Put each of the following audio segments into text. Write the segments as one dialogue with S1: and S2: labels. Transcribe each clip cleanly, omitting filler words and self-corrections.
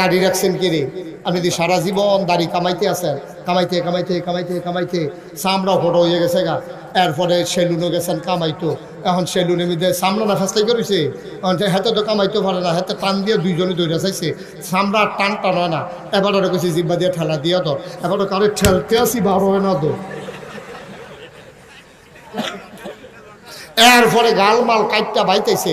S1: দাড়ি রাখছেন কি রে? আপনি যদি সারা জীবন দাড়ি কামাইতে আছেন, কামাইতে কামাইতে কামাইতে কামাইতে চামড়া ফটো হয়ে গেছে গা, এরপরে সেলুনও গেছেন কামাইতো, এখন সেলুনের মধ্যে চামড়া না ফাঁসলাই করেছে, হাতে তো কামাইতে পারে না, হাতে টান দিয়ে দুইজনে দৌড়া চাইছে, চামড়া টান টান হয় না, এবার ওরা কেছে জিব্বা দিয়ে ঠেলা দিয়ে তো, এবার কারো ঠেলতে আসি বার হয় না তো, এরপরে গালমাল কাইটটা বাইতেছে,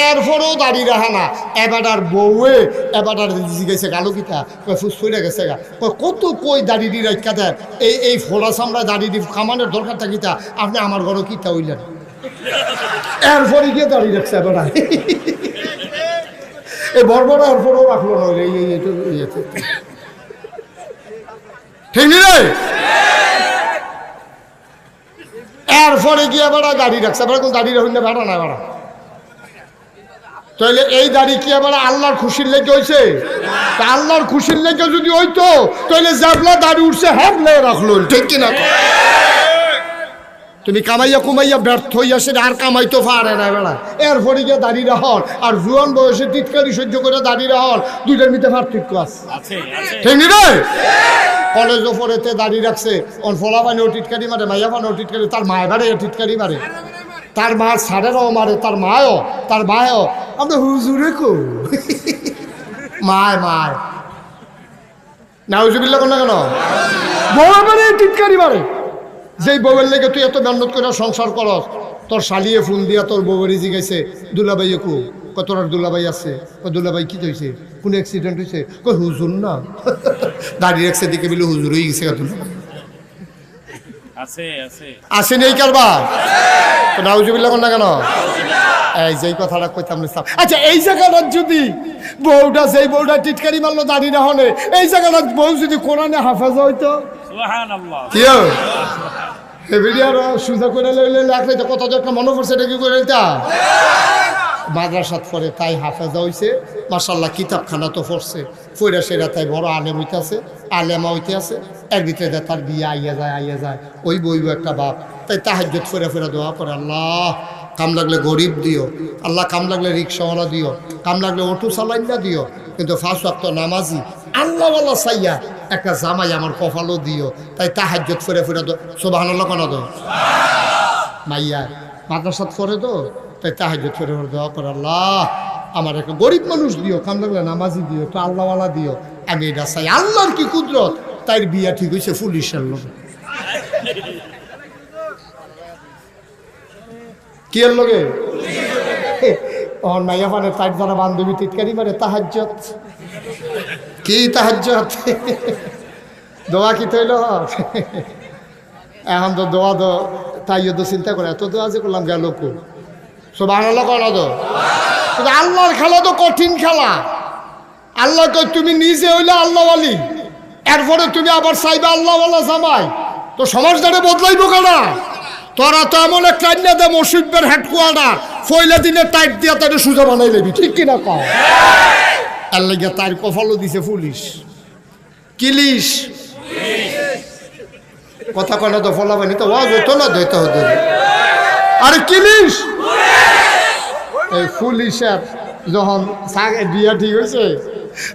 S1: এরপরেও দাঁড়িয়ে রাখা না, এবার আর বউয়ে এবার আর জিগেছে গালো কিতা ফুসফুরে গেছে গা, কত কই দাঁড়িয়ে রাখা দেয়, এই ফোলা চামড়া দাঁড়িয়ে কামানোর দরকারটা কিতা, আপনি আমার ঘরও কিতা হইলেন, এরপরে গিয়ে দাঁড়িয়ে রাখছে এবার এই বড় এরপরেও রাখলো না, ঠিক রে? এরপরে গিয়ে বেড়া দাড়ি রাখছে, এবার কোন দাড়ি রাখুন না বেড়া না বেড়া, তাহলে এই দাড়ি কি এবার আল্লাহর খুশির লেগে হয়েছে? তা আল্লাহর খুশির লেগে যদি হইতো তাহলে জাবলা দাড়ি উঠছে হ্যাবলে রাখলো, ঠিক কিনা? তুমি কামাইয়া কুমাইয়া ব্যর্থ হইয়া সেটা আর কামাইতে পারে না বেড়া, এরপরে গিয়ে দাড়ি রাহন আর জুয়ান বয়সে টিটকারি সহ্য করে দাড়ি রাহন, দুইটার মধ্যে পার্থক্য আছে, ঠিক নি রে? কলেজ ওপরেতে দাঁড়িয়ে রাখছে, ওর ফলা বানিয়েও টিটকারি মারে, মাইয়া বানিয়েও টিটকারি, তার মায় বাড়ে টিটকারি মারে, তার মা সারেরাও মারে, তার মায়ও, তার মায়ও, আমরা হুজুরে কো মায় মায় না হুজুবিল্লা কোন না কেন বউ মারে টিটকারি মারে, যেই বউয়ের লেগে তুই এত মেহনত করে সংসার করস, তোর শালিয়ে ফোন দিয়া তোর বউয়েরই জিগাইছে দুলাভাই কু, তোর আর দুলাভাই আছে, দুলাভাই কি হয়েছে, কোন অ্যাক্সিডেন্ট হয়েছে, কই হুজুর না দাঁড়িয়ে রাখছে দিকে বলে হুজুর হয়ে গেছে, আসে নেই কারবার নাউজুবিল্লাহ কোন না কেন? এই যে কথাটা কইতাম। আচ্ছা এই জায়গাটা যদি বউটা, সেই বউটা টিটকারি মারলো দাঁড়িয়ে না হলে, এই জায়গাটা বউ যদি কোরআনে হাফেজ হইতো, সুজা করে লাগলে তো কত একটা মনে পড়ছে, এটা কি করে মাদ্রাসাত পড়ে তাই হাফেজা হইছে, মাশাআল্লাহ কিতাবখানা তো পড়ছে, পড়ে সেরা তাই বড় আলেম হইতেছে, আলেমা হইতে আছে, এর ভিতরে তার বিয়ে আইয়া যায়, ওই বইব একটা বাপ, তাই তাহাজ্জুদ ফেরা দোয়া করে, আল্লাহ কাম লাগলে গরিব দিও, আল্লাহ কাম লাগলে রিক্সাওয়ালা দিও, কাম লাগলে অটো চালাইনা দিও, কিন্তু 5 ওয়াক্ত নামাজি আল্লাহওয়ালা চাইয়া একটা জামাই আমার কপালও দিও, তাই তাহাজ্জুদ ফেরা দো, সুবহানাল্লাহ কোন দো মাইয়া মাদ্রাসাত পড়ে তো, তাই তাহাজ্জুদ ফেরা দোয়া করে, আল্লাহ আমার একটা গরিব মানুষ দিও, কাম লাগলে নামাজি দিও, তো আল্লাহওয়ালা দিও, আমি এটা চাই। আল্লাহর কি কুদরত, তাই বিয়া ঠিক হয়েছে পুলিশের লোক, কি এর লগে মাইয়া মানে তার যারা বান্ধবী টিটকারি মানে তাহাজ্জুদ, কি তাহাজ্জুদ দোয়া কি তৈল, এখন তো দোয়া দো তাইও তো চিন্তা করে, এত দোয়া যে করলাম গেল কো, সুবহানাল্লাহ করা দো, আল্লাহর খেলা তো কঠিন খেলা, আল্লাহ কই তুমি নিজে হইলে আল্লাহওয়ালি, এরপরে তুমি আবার চাইবে আল্লাহওয়ালা জামাই, তো সমাজটারে বদলাইব কেনা? তোরা তো এমন একটা দে মসজিদের হেডকোয়ার্টার ফয়লা দিনে টাইট দিয়া তাদের সুজা বানাই লেবি, ঠিক কিনা কও? আল্লাহ গিয়া তার কপালও দিছে পুলিশ, কিলিশ কথা কনা তো ফলা বানি তো ওয়াজ হতো না, দইতে হতো, আরে কিলিশ এই পুলিশের যখন বিয়া ঠিক হয়েছে,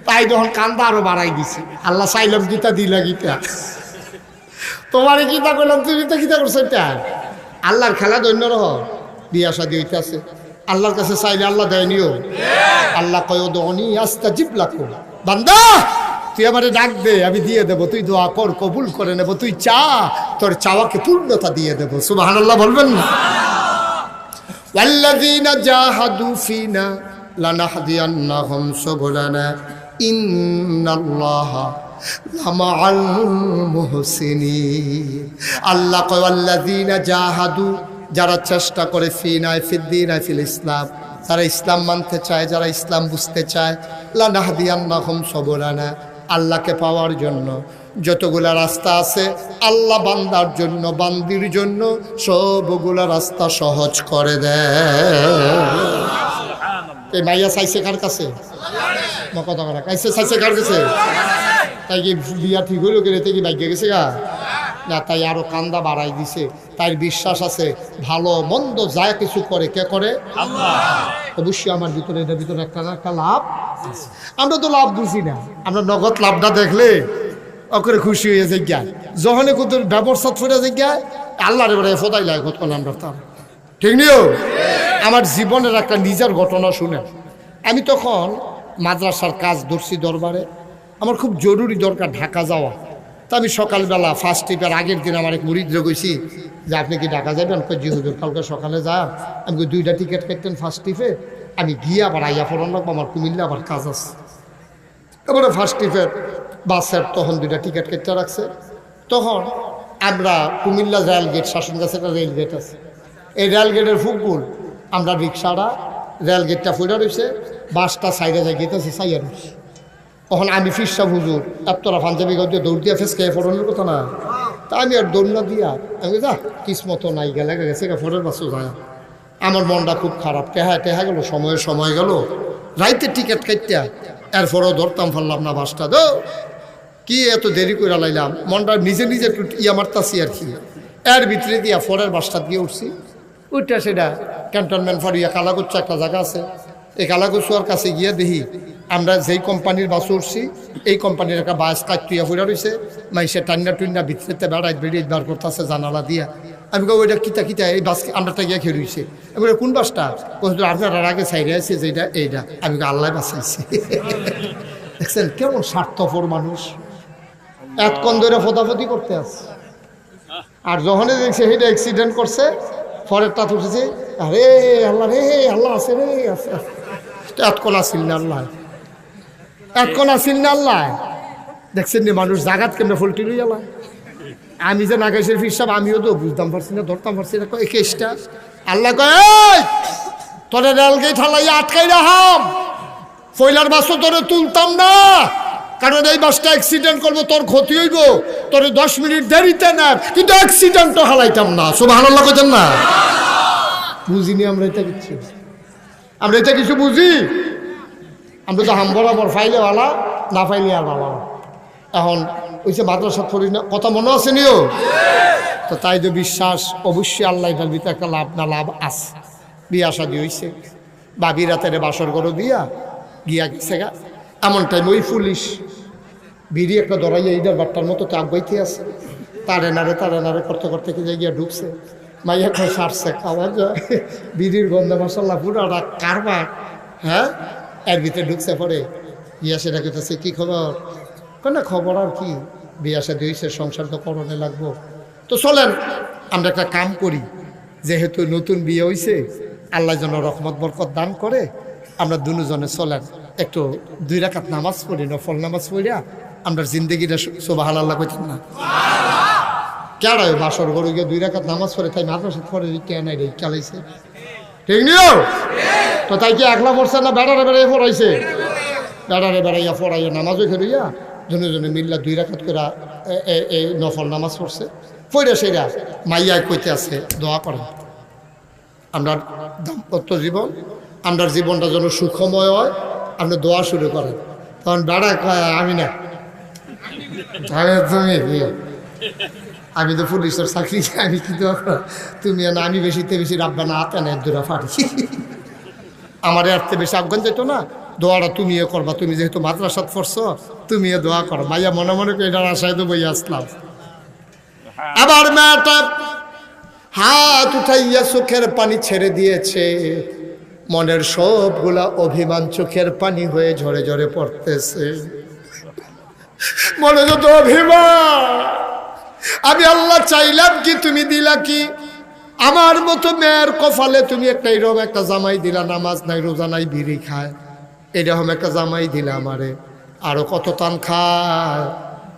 S1: তাই যখন কান্দা আরো বাড়াই দিছে, আল্লাহ চাইলাম গীতা দিলা গীতা, তোমার গীতা করলাম, তুমি তো গীতা করছো, এটা আল্লাহর খেলা দৈন্য রহ, বিয়া শাদী হইতে আছে, আল্লাহর কাছে চাইলে আল্লাহ দেয়নিও, আল্লাহ কয় দনি আস্তাজিব লাকুম, বান্দা তুই আমারে ডাক দে আমি দিয়ে দেবো, তুই দোয়া কর কবুল করে নেবো, তুই চা তোর চাওয়াকে পূর্ণতা দিয়ে দেবো, সুবহানাল্লাহ বলবেন না? ওয়াল্লাযীনা জাহাদু ফিনা লানাহদিয়ান্নাহুম সুবুলানা ইন্নাল্লাহা লামাআল মুহসিনিন, আল্লাহ কয় ওয়াল্লাযীনা জাহাদু, যারা চেষ্টা করে, ফিনা ফিদ্দিনা ফিল ইসলাম, যারা ইসলাম মানতে চায়, যারা ইসলাম বুঝতে চায়, লানাহদিয়ান্নাহুম সুবুলানা, আল্লাহকে পাওয়ার জন্য যতগুলা রাস্তা আছে, আল্লাহ বান্দার জন্য বান্দির জন্য সবগুলা রাস্তা সহজ করে দেয়। এই মাইয়া চাইছে কার কাছে? কথা করা কাইছে চাইছে কার কাছে? তাই কি বিয়া ঠিক হইল গেলে, তাই কি ভাগ্য গেছে গা? না, তাই আরো কান্দা বাড়াই দিছে। তাই বিশ্বাস আছে ভালো মন্দ যা কিছু করে কে করে? আল্লাহ। অবশ্যই আমার ভিতরে এটার ভিতরে একটা না একটা লাভ আছে। আমরা তো লাভ বুঝি না, আমরা নগদ লাভটা দেখলে ওকে খুশি হয়ে যাই গা, যখনই কত ব্যবস্থা ফিরে যাই গা আল্লাহর এবারে ফোদাই লাগে কত আমরা তার ঠিক নিও। আমার জীবনের একটা নিজের ঘটনা শুনে, আমি তখন মাদ্রাসার কাজ ধরছি দরবারে, আমার খুব জরুরি দরকার ঢাকা যাওয়া। তা আমি সকালবেলা ফার্স্ট ট্রিপের আগের দিন আমার এক মুরিদরে গেছি যে আপনি কি ঢাকা যাবেন? জি হুজুর কালকে সকালে যা। আমি 2টা টিকিট কাটতেন ফার্স্ট ট্রিপে, আমি গিয়ে আবার আইয়া ফোরন লাগবো, আমার কুমিল্লা আবার কাজ আছে। এবারে ফার্স্ট ট্রিপের বাসের তখন 2টা টিকিট কেটে রাখছে। তখন আমরা কুমিল্লা রেলগেট, শাসন কাছে একটা রেলগেট আছে, এই রেলগেটের ফুকগুল আমরা রিক্সাটা রেলগেটটা ফুটা রয়েছে, বাসটা সাইডে যাই গেতেছে সাইয়া রয়েছে। তখন আমি ফিরসা হুজুর এতটা পাঞ্জাবি গাঁও দৌড় দিয়া ফেসকে ফোরনের কথা না, তা আমি আর দৌড় না দিয়া আমি যা কিসমত নাই গেলে গেছে ফোরের বাসও যায়। আমার মনটা খুব খারাপ, টেহা গেল, সময় গেল, রাইতে টিকিট কাটতে এরপরেও ধরতাম পারলাম না বাসটা। দো কি এত দেরি করে লাইলাম, মনটা নিজে একটু ইয়া মারতাছি আর কি। এর ভিতরে দিয়া ফরের বাসটা দিয়ে উঠছি, ওইটা সেটা ক্যান্টনমেন্ট ফরিয়া কালাগুচ্ছ একটা জায়গা আছে, এই কালাগুচ্ছুয়ার কাছে গিয়ে দেখি আমরা যেই কোম্পানির বাসে উঠছি এই কোম্পানির একটা বাস কাটিয়া ফুরা রয়েছে, মাইসে টান্না টুন্না ভিতরেতে বেড়াই বার করতেছে জানালা দিয়া। আমি কই ওইটা কিতা এই বাস আমরাটা গিয়ে খেয়ে রয়েছে। আমি কোন বাসটা? আপনার আগে সাইডে আছে যেটা এইটা। আমি আল্লাহ বাঁচাইছি। দেখছেন কেমন স্বার্থপর মানুষ, এতক্ষণ ধরে ফোদাফতি করতে আছে। আর যখনই দেখছে সেটা অ্যাক্সিডেন্ট করছে, পরেরটা উঠেছে, আরে আল্লাহ রে, আল্লাহ আছে রে, আছে এতক্ষণ আসিল না আল্লাহ, এতক্ষণ আসিল না আল্লাহ। দেখছেন নি মানুষ জাগাত কেমনে ফলটি লই আল্লাহ। আমি যে নাগেশের ফিরসাব আমিও তো বুঝতাম পারছি না, ধরতাম পারছি না এই কেসটা। আল্লাহ কয় তোরে রেলগেট হালাইয়া আটকাই রাখাম, ফয়লার বাসও তোরে তুলতাম না, কারণ এই বাসটা অ্যাক্সিডেন্ট করবো, তোর ক্ষতি হইব, তোরে 10 মিনিট দেরিতে না, কিন্তু অ্যাক্সিডেন্টও হালাইতাম না। সুবহানাল্লাহ কইতেন না? বুঝিনি আমরা এটা কিছু, আমরা এটা কিছু বুঝি? আমরা তো হাম বরাবর ফাইলে ভালা, না ফাইলে আর ভালো। এখন ওই যে মাদ্রাসা পড়ি না, কথা মনে আছে নিও তো, তাই যে বিশ্বাস অবশ্যই আল্লাহ এটার ভিতরে একটা লাভ না লাভ আছে। বিয়া শাদি হয়েছে, বাবি রাতের বাসর ঘরও দিয়া গিয়া গেছে গা, এমন টাইম ওই পুলিশ বিড়ি একটা ধরাইয়া ইডার বাট্টার মতো চাপ বইতে আছে, তারে নারে করতে কি গিয়া ঢুকছে। মাইয়া খাই সারছে, খাওয়া যায় বিড়ির গন্ধে মশাল্লা পুরোটা কারবার। হ্যাঁ, এর ভিতরে ঢুকছে, পরে বিয়া সেটা কেটেছে, কি খবর? না খবর আর কি, বিয়া শাদি হয়েছে, সংসার তো করণে লাগবো। তো চলেন আমরা একটা কাম করি, যেহেতু নতুন বিয়ে হয়েছে, আল্লাহ যেন রহমত বরকত দান করে, আমরা দুজনে চলেন একটু 2 রাকাত নামাজ পড়ি, নফল নামাজ পড়িয়া আমরা জিন্দগিটা সুবহানাল্লাহ কইতেন না? কেন বাসর গরু গিয়ে 2 রাকাত নামাজ পড়ে, তাই মাদ্রাসা পড়ে কে নাই রে চালাইছে, ঠিক নিও তো? তাই কি একলা পড়ছে না বেড়ারে বেড়াইয়া পড়াইছে? বেড়ারে বেড়াইয়া পড়াইয়া নামাজও খেলিয়া জনে মিল্লা 2 রাকাত করে এই নফল নামাজ পড়ছে। পড়ে সেরা মাইয়া কইতে আছে দোয়া করেন আমরা দাম্পত্য জীবন, আমরা জীবনটা যেন সুখময় হয়, আপনি দোয়া শুরু করেন। তখন বেড়া কয় আমি না, আমি তো পুলিশের চাকরি, আমি কি দোয়া কর? তুমি না, আমি বেশিতে বেশি রাখবে না, হাতে না 2টা ফাটি, আমার এর বেশি আফগান যেত না। দোয়াটা তুমিও করবা, তুমি যেহেতু মাদ্রাসাত পড়ছো, তুমিও দোয়া করো। মাইয়া মনে মনে করে এটার আশায় তো বই আসলাম। আবার মেয়েটা হাত উঠাইয়া চোখের পানি ছেড়ে দিয়েছে, মনের সবগুলা অভিমান চোখের পানি হয়ে ঝরে ঝরে পড়তেছে। মনে যত অভিমান, আমি আল্লাহ চাইলাম কি, তুমি দিলা কি? আমার মতো মেয়ের কপালে তুমি একটা এরকম একটা জামাই দিলা, নামাজ নাই রোজা নাই বিড়ি খায়, এরকম একটা জামাই দিলা আমারে। আরো কত টান খায়,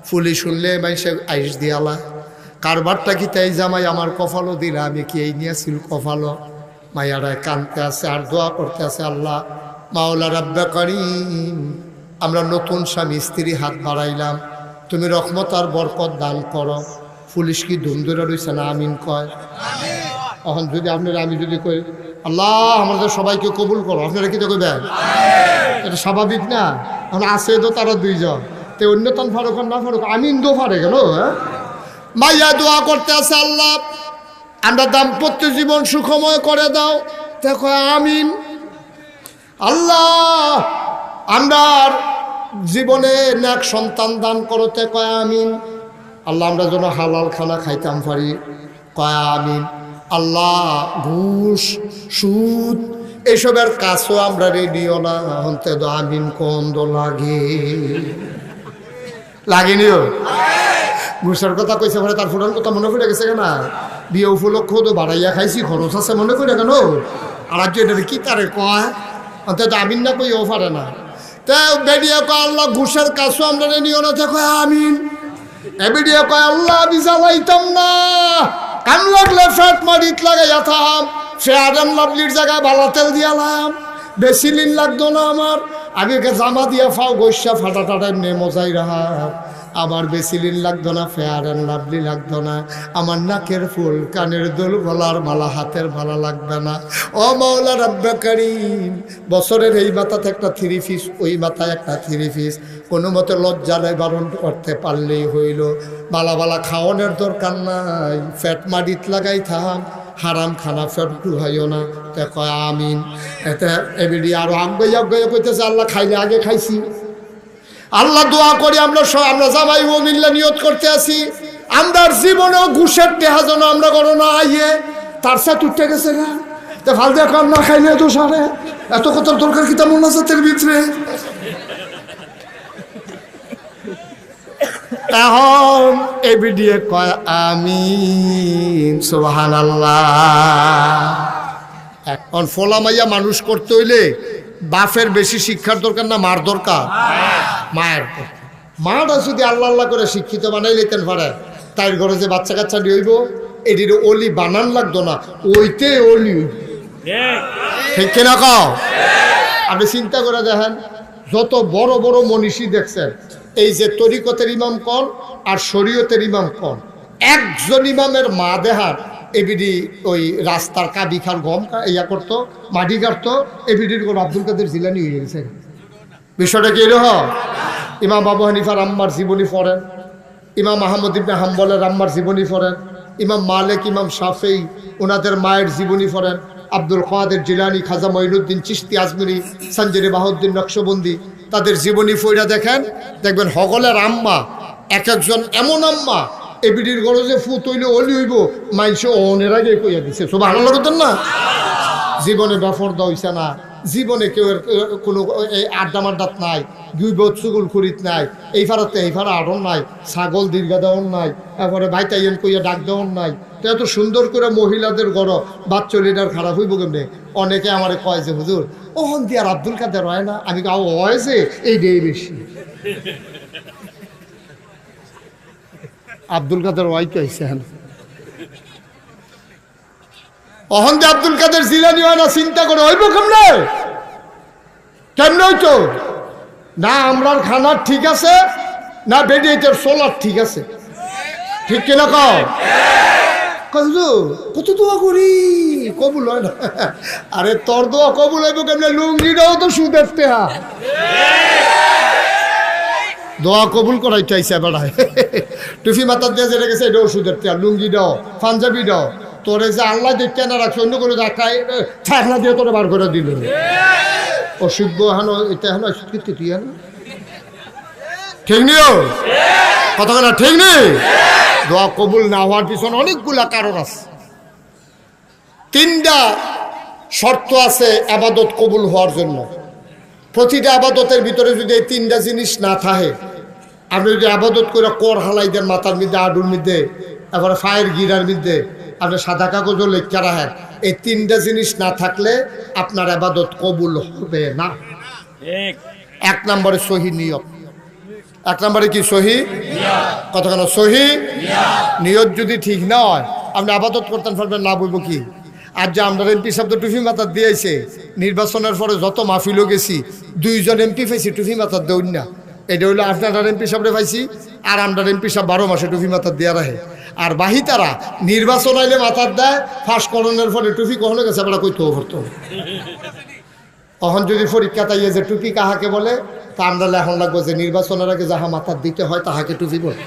S1: ফুলি শুনলে মাইসে আইস দিয়ালা, কারবারটা কি তাই জামাই আমার কপালও দিলা, আমি কি এই নিয়েছিল কপালও? মায়ারায় কানতে আছে আর দোয়া করতে আছে, আল্লাহ মাওলা রাব্বে কারীম, আমরা নতুন স্বামী স্ত্রী হাত বাড়াইলাম, তুমি রহমত আর বরকত দান করো। পুলিশ কি ধুম ধরে রয়েছে না? আমিন কয়। এখন যদি আপনারা আমি যদি কই আল্লাহ আমাদের সবাইকে কবুল করো, আপনারা কি তো কইবেন? এটা স্বাভাবিক না? এখন আছে তো তারা 2 জন, তো অন্যতম ফারুক না ফারুক আমিন তো ফারে গেল। হ্যাঁ, মাইয়া দোয়া করতে আছে, আল্লাহ আমরা দাম্পত্য জীবন সুখময় করে দাও। দেখো আমিন। আল্লাহ আমরার জীবনে নেক সন্তান দান করতে কয় আমিন। আল্লাহ আমরা যেন হালাল খানা খাইতাম পারি, কয় আমিন। আল্লাহ ঘুষ সুদ এসবের কাজও আমরা রেডিও না হতে তো আমিন কন্দ লাগেনিও। ঘুষের কথা কইছে পরে তার ফুটার কথা মনে পড়ে গেছে কেন? বিয়ে উপলক্ষ তো বাড়াইয়া খাইছি, খরচ আছে মনে পড়ে কেন? আর এটা কি তারে কয় অন্তত আমিন না কইও পারে না। তা বেরিয়ে কয় আল্লাহ ঘুষের কাজও আমরা রেডিও না কয় আমিন। এবিডিয়ে কয় আল্লাহ আমি জ্বালাইতাম না, কাম লাগলে ফ্যাট মারিত লাগাইয়া থাম, ফেয়ার অ্যান্ড লাভলির জায়গায় ভালো তেল দিয়া লাম, বেশি লিন লাগতো না আমার। আমি ওকে জামা দিয়া ফাও গৈসা ফাটা টাটা এমনি মজাই রাহা, আমার বেশি লিন লাগতো না, ফেয়ার অ্যান্ড লাভলি লাগতো না, আমার নাকের ফুল কানের দুল গলার মালা হাতের মালা লাগবে না। ও মাওলা রাব্বে কারীম, বছরের এই মাথাতে একটা 3 পিস, ওই মাথায় একটা 3 পিস, কোনো মতে লজ্জালয় বারণ করতে পারলেই হইল। বালা বালা খাওয়ানোর দরকার নাই, ফ্যাট মারিত লাগাই থাম, হারাম খানা ফেট ঢুকাইও না। তে কয় আমিন। এতে এবিডি আরো আগে কইতেছে আল্লাহ খাইলে আগে খাইছি। আল্লাহ দোয়া করি আমরা জামাই ও মিল্লা নিয়ত করতে আছি, আমরা জীবনেও ঘুষের টেহা যেন আমরা করো না আইয়ে তার সাথে উঠতে গেছে না। তা ভাল দেখো না খাইলে তো সারে এত কথার দরকার কি তেমন নাচাতের ভিতরে। এখন এবিডিয়ে কয় আমিন সুবহানাল্লাহ। এখন ফলা মাইয়া মানুষ করতে হইলে বাপের বেশি শিক্ষার দরকার না মার দরকার? মায়ের মাটা যদি আল্লাহ আল্লাহ করে শিক্ষিত বানাই লইতেন পারে, তাই ঘরে যে বাচ্চা কাচ্চা হইব এটির অলি বানান লাগতো না, ওইতে অলি। ঠিক কিনা কও? আপনি চিন্তা করে দেখেন, যত বড় বড় মনীষী দেখছেন, এই যে তরিকতের ইমাম কন আর শরীয়তের ইমাম কন, একজন ইমামের মা দেহার এবিডি ওই রাস্তার কাবি খার গম ইয়া করতো, মাটি কাটতো, এবিডির কোন আব্দুল কাদের জিলানি হয়ে গেছে। বিষয়টা কি এরকম? ইমাম আবু হানিফার আম্মার জীবনী পড়েন, ইমাম আহমদ ইবনে হাম্বলের আম্মার জীবনী পড়েন, ইমাম মালিক, ইমাম শাফেঈ ওনাদের মায়ের জীবনী পড়েন, আব্দুল কাদের জিলানী, খাজা মঈনুদ্দিন চিশতি আজমিরি, সঞ্জরি বাহাউদ্দিন নকশবন্দি, তাদের জীবনী পড়া দেখেন, দেখবেন হগলের আম্মা এক একজন এমন আম্মা এবিডির গড়ে যে ফুত হইলে অলি হইব মাইনসে অনের আগে কইয়া দিছে। সব ভালো লাগতেন না? জীবনে ব্যাপার দইছে না, জীবনে কেউ কোনো আড্ডা মাড্ডাত নাই, দুই বৎসগুল খুরিত নাই, এই ফারাতে এই ফারা আড়ন নাই, ছাগল দীর্ঘা দেওয়ার নাই, তারপরে ভাইতাইন কইয়া ডাক দেওয়ার নাই। তো এত সুন্দর করে মহিলাদের গড় বাচ্চা লিডার খারাপ হইব কেমনে? অনেকে আমার কয় যে হুজুর ওহন দিয়ে আর আব্দুল কাদের হয় না, আমি কাউ হয় যে এই ডে বেশি আব্দুল কাদের ওয়াইকে আইসেন অহন দিয়ে আব্দুল কাদের জিলানি হয় না, চিন্তা করে হইব কেমনে? কেমনে হইতো না? আমরার খানার ঠিক আছে না বেডিয়েটের সোলার ঠিক আছে? ঠিক কিনা কও? কত দোয়া করি কবুল হয় না। আরে তোর দোয়া কবুল হইব কেমনে? লুঙ্গিটাও তো সুদের টেহা, দোয়া কবুল করাই চাইছে বেড়ায়। টুফি মাথার দিয়ে যেটা গেছে এটাও সুদের টেহা, লুঙ্গি দাও, পাঞ্জাবি দাও, তোরে যে আল্লাহ দেখতে না রাখছে অন্য করে দেখায় ছাড়না দিয়ে তোরে বার করে দিল। অসুখ হানো এটা হানো অসুখী তুই হানো, ঠিক নিও কথা না? ঠিক নেই? দোয়া কবুল না হওয়ার পিছনে অনেকগুলা কারণ আছে। 3টা শর্ত আছে আবাদত কবুল হওয়ার জন্য। প্রতিটা আবাদতের ভিতরে যদি এই 3টা জিনিস না থাকে, আপনি যদি আবাদত করে কর হালাই দেন মাথার মধ্যে, আডুর মধ্যে, তারপরে ফায়ের গিরার মধ্যে, আপনি সাদা কাগজও লেখা রাখেন, এই 3টা জিনিস না থাকলে আপনার আবাদত কবুল হবে না। 1 নম্বরে সহি নিয়ত। 1 নম্বরে কি? সহি কতক্ষণ? সহি নিয়ত যদি ঠিক না হয় আপনি আবাদত করতেন পারবেন না। বলবো কি, আর যে আমরা এমপি শব্দ টুফি মাথার দিয়েছে, নির্বাচনের পরে যত মাহফিলও গেছি 2জন এমপি পাইছি টুফি মাথার দেউন না। এটা হইলো আপনার এমপি সাহেবরে পাইছি, আর আমরা এমপি সাহেব 12 মাসে টুফি মাথার দেওয়া রাখে। আর বাহি তারা নির্বাচন আইলে মাথার দেয়, ফাঁস করণের ফলে টুপি কখনো গেছে আমরা কইতে করতো। তখন যদি পরীক্ষা তাইয়ে যে টুপি কাহাকে বলে, তা আমরা এখন লাগবো যে নির্বাচনের আগে যাহা মাথার দিতে হয় তাহাকে টুপি বলে।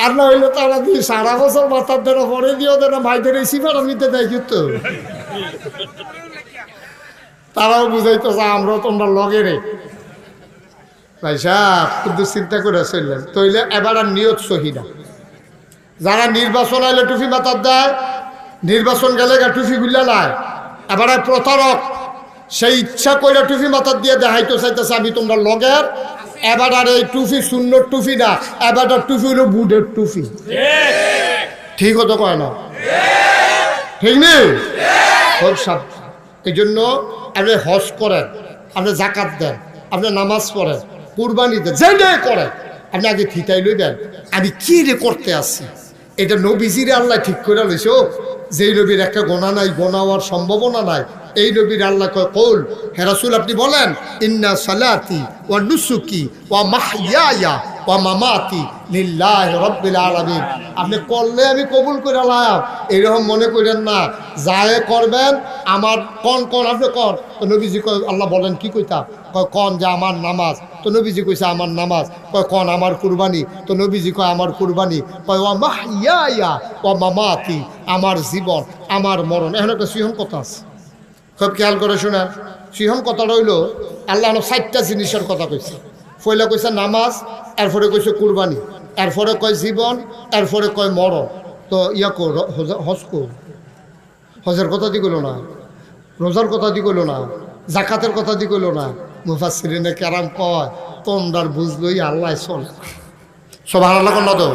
S1: আর না হইলে তারা দিয়ে সারা বছর মাথার দ্বারা পরে দিও দেয় না ভাইদের এই সিফার নিতে দেয় কিন্তু তারাও বুঝাইতেছে আমরাও তোমরা লগে রে ভাই সাহেব কিন্তু চিন্তা করে চললেন তইলে এবার আর নিয়ত সহিনা যারা নির্বাচন আইলে টুপি মাথার দেয় নির্বাচন গেলে টুপি গুলা লাই এবার প্রতারক সেই ইচ্ছা করে টুপি মাথার দিয়ে দেখাইতে চাইতেছে আমি তোমরা লগের এবার আর এই টুপি শূন্য টুপি না এবার টুপি হলো বুটের টুপি ঠিক হতো কয় না ঠিক নেই খুব সাবধান এই জন্য আপনি হজ করেন আপনি জাকাত দেন আপনি নামাজ পড়েন কুরবানি দেন যেটাই করেন আপনি আগে থিতাই লইবেন আমি কি রে করতে আসছি এটা নবীজিরে আল্লাহ ঠিক করে লইছ যেই নবীর একটা গোনা নাই গোনা হওয়ার সম্ভাবনা নাই এই নবীর আল্লাহ কয় কৌল হে রাসূল আপনি বলেন ইন্না সালাতি ওয়া নুসুকি ওয়া মাহইয়ায়া ওয়া মামাতি লিল্লাহি রাব্বিল আলামিন আপনি করলে আমি কবুল করে আলাম এরকম মনে করেন না যায় করবেন আমার কোন কোন আপনি কর তো নবীজি কয় আল্লাহ বলেন কি কইতা কয় কোন যে আমার নামাজ তো নবীজি কইছে আমার নামাজ কয় কোন আমার কুরবানি তো নবীজি কয় আমার কুরবানি কয় ওয়া মাহইয়ায়া ওয়া মামাতি আমার জীবন আমার মরণ এখন একটা সিহন কথা আছে খুব খেয়াল করে শোনেন সিহন কথাটা হইল আল্লাহ 4টা জিনিসের কথা কইছে পয়লা কইছে নামাজ এরপরে কইছে কুরবানি এরপরে কয় জীবন এরপরে কয় মরণ তো ইয়া কর হজ কর হজের কথা দি কইল না রোজার কথা দি কইল না জাকাতের কথা দি কইল না মুফাসসিরিনে কেরাম কয় তোমরার বুঝলই আল্লাহ চলে সুবহানাল্লাহ কোন তো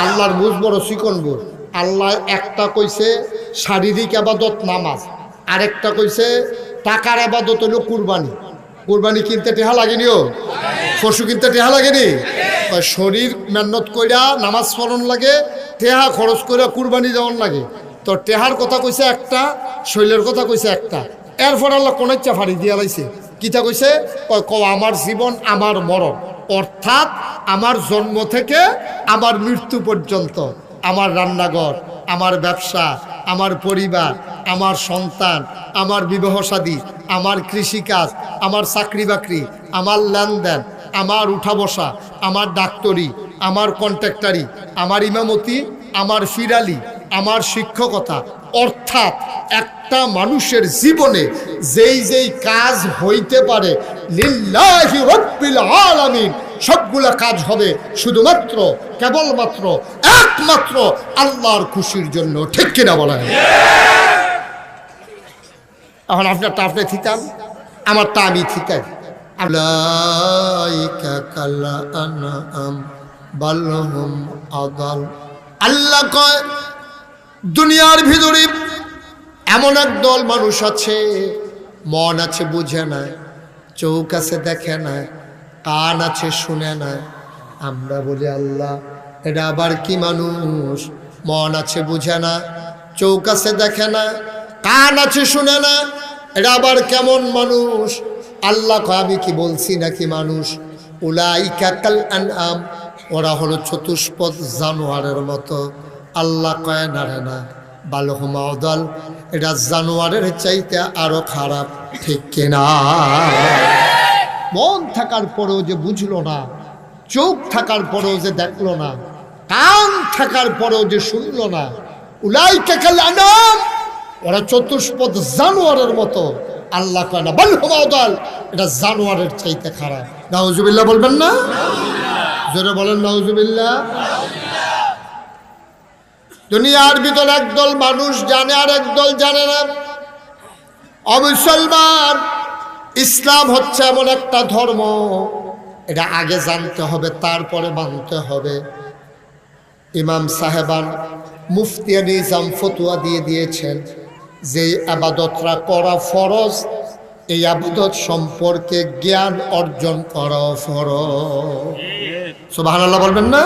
S1: আল্লাহর বুঝ বড় চিকন বুঝ আল্লাহ একটা কইছে শারীরিক ইবাদত নামাজ আরেকটা কইছে টাকার ইবাদত হলো কুরবানি কুরবানি কিনতে টেহা লাগেনিও পশু কিনতে টেহা লাগেনি শরীর মেহনত কইরা নামাজ পড়ন লাগে টেহা খরচ কইরা কুরবানি দেওয়ান লাগে তো টেহার কথা কইছে একটা শৈলের কথা কইছে একটা এরপর আল্লাহ কোন ইচ্ছা ফাড়ি দিয়া লাইছে কিতা কইছে আমার জীবন আমার মরণ অর্থাৎ আমার জন্ম থেকে আমার মৃত্যু পর্যন্ত আমার রান্নাঘর আমার ব্যবসা আমার পরিবার আমার সন্তান আমার বিবাহ শাদী আমার কৃষিকাজ আমার চাকরি বাকরি আমার লেনদেন আমার উঠা বসা আমার ডাক্তারি আমার কন্ট্রাক্টারি আমার ইমামতি আমার ফিরালি আমার শিক্ষকতা অর্থাৎ একটা মানুষের জীবনে যেই যেই কাজ হইতে পারে লিল্লাহি রাব্বিল আলামিন সবগুলা কাজ হবে শুধুমাত্র কেবলমাত্র একমাত্র আল্লাহর খুশির জন্য ঠিক কিনা বলেন এখন আপনারটা আপনি থিতাম আমারটা আমি থিতাই আল্লাহ কয় দুনিয়ার ভিতরে এমন এক দল মানুষ আছে মন আছে বুঝে না চোখ আছে দেখে না কান আছে শুনে না আমরা বলি আল্লাহ এটা আবার কি মানুষ মন আছে বুঝে না চোখ আছে দেখে না কান আছে শুনে না এটা আবার কেমন মানুষ আল্লাহ কয় আমি কি বলছি নাকি মানুষ উলাইকা কাল আনআম ওরা হলো চতুষ্পদ জানোয়ারের মতো আল্লাহ কয় না রে না বালহুম আদাল এটা জানোয়ারের চাইতে আরো খারাপ ঠিক কিনা মন থাকার পরেও যে বুঝলো না চোখ থাকার পরেও যে দেখলো না কান থাকার পরেও যে শুনলো না উলাইকা কাল আনআম ওরা চতুষ্পদ জানোয়ারের মতো আল্লাহ কয় না বালহুম আদাল এটা জানোয়ারের চাইতে খারাপ নাউজুবিল্লাহ বলবেন না জোরে বলেন নাউজুবিল্লাহ দুনিয়ার ভিতর একদল মানুষ জানে আর একদল জানে না অমুসলমান ইসলাম হচ্ছে এমন একটা ধর্ম এটা আগে জানতে হবে তারপরে মানতে হবে ইমাম সাহেবান মুফতি নিজাম ফতোয়া দিয়ে দিয়েছেন যে আবাদতরা করা ফরজ এই আবাদত সম্পর্কে জ্ঞান অর্জন করা ফরজ সুবহানাল্লাহ বলবেন না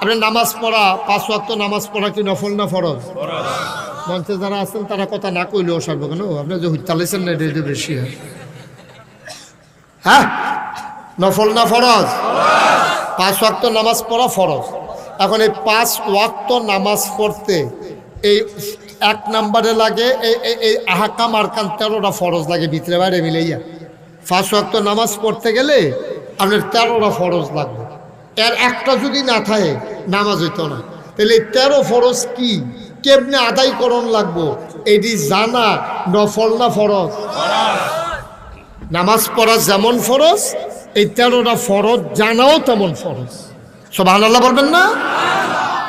S1: আপনি নামাজ পড়া 5 ওয়াক্ত নামাজ পড়া কি নফল না ফরজ মঞ্চে যারা আছেন তারা কথা না কইলেও সারবো কেন আপনি যে হুইতালেছেন না এটা বেশি হ্যাঁ নফল না ফরজ 5 ওয়াক্ত নামাজ পড়া ফরজ এখন এই 5 ওয়াক্ত নামাজ পড়তে এই 1 নম্বরে লাগে এই আহকাম আরকান 13টা ফরজ লাগে ভিতরে বাইরে মিলাইয়া 5 ওয়াক্ত নামাজ পড়তে গেলে আপনার 13টা ফরজ লাগবে, এর একটা যদি না থাকে নামাজ হইতো না। তাহলে 13 ফরজ কি, কেমনে আদায় করণ লাগবো, এটি জানা নফল না ফরজ? নামাজ পড়া যেমন ফরজ, এই 13টা ফরজ জানাও তেমন ফরজ। সুবহানাল্লাহ বলবেন না?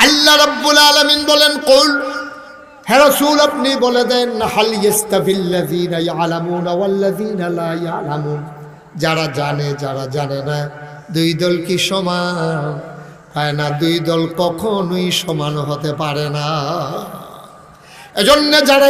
S1: আল্লাহ রাব্বুল আলামিন বলেন, কুল, হে রাসূল আপনি বলে দেন, হাল ইস্তাবিল্লাযীনা ইয়ালামুনা ওয়াল্লাযীনা লা ইয়ালামুন, যারা জানে যারা জানে না, দুই দল কি সমান? হয় না, দুই দল কখনোই সমান হতে পারে না। এজন্য যারা